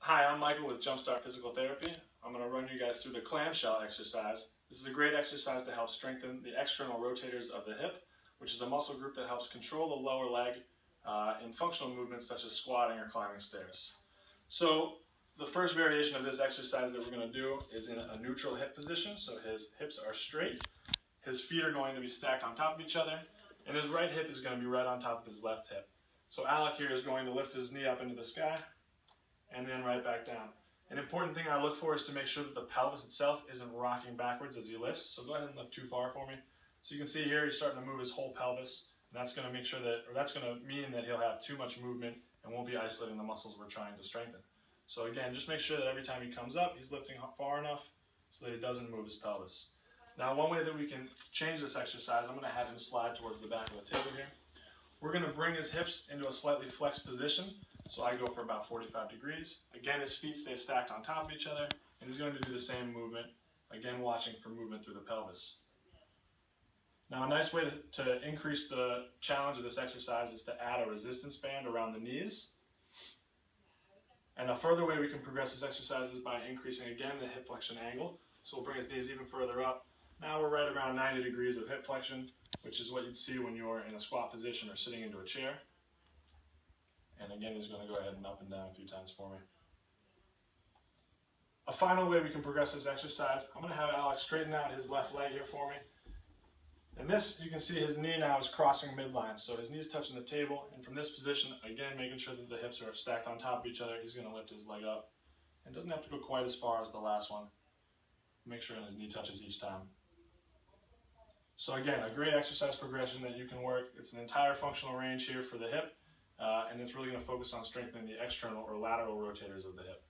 Hi, I'm Michael with JumpStart Physical Therapy. I'm going to run you guys through the clamshell exercise. This is a great exercise to help strengthen the external rotators of the hip, which is a muscle group that helps control the lower leg in functional movements such as squatting or climbing stairs. So the first variation of this exercise that we're going to do is in a neutral hip position. So his hips are straight, his feet are going to be stacked on top of each other, and his right hip is going to be right on top of his left hip. So Alec here is going to lift his knee up into the sky and then right back down. An important thing I look for is to make sure that the pelvis itself isn't rocking backwards as he lifts. So go ahead and lift too far for me. So you can see here he's starting to move his whole pelvis, and that's going to make sure that, or that's going to mean that he'll have too much movement and won't be isolating the muscles we're trying to strengthen. So again, just make sure that every time he comes up, he's lifting far enough so that he doesn't move his pelvis. Now, one way that we can change this exercise, I'm going to have him slide towards the back of the table here. We're going to bring his hips into a slightly flexed position. So I go for about 45 degrees. Again, his feet stay stacked on top of each other, and he's going to do the same movement, again watching for movement through the pelvis. Now, a nice way to increase the challenge of this exercise is to add a resistance band around the knees. And a further way we can progress this exercise is by increasing, again, the hip flexion angle. So we'll bring his knees even further up. Now we're right around 90 degrees of hip flexion, which is what you'd see when you're in a squat position or sitting into a chair. And again, he's going to go ahead and up and down a few times for me. A final way we can progress this exercise, I'm going to have Alex straighten out his left leg here for me. And this, you can see his knee now is crossing midline. So his knee's touching the table. And from this position, again, making sure that the hips are stacked on top of each other, he's going to lift his leg up. And doesn't have to go quite as far as the last one. Make sure his knee touches each time. So again, a great exercise progression that you can work. It's an entire functional range here for the hip. And it's really going to focus on strengthening the external or lateral rotators of the hip.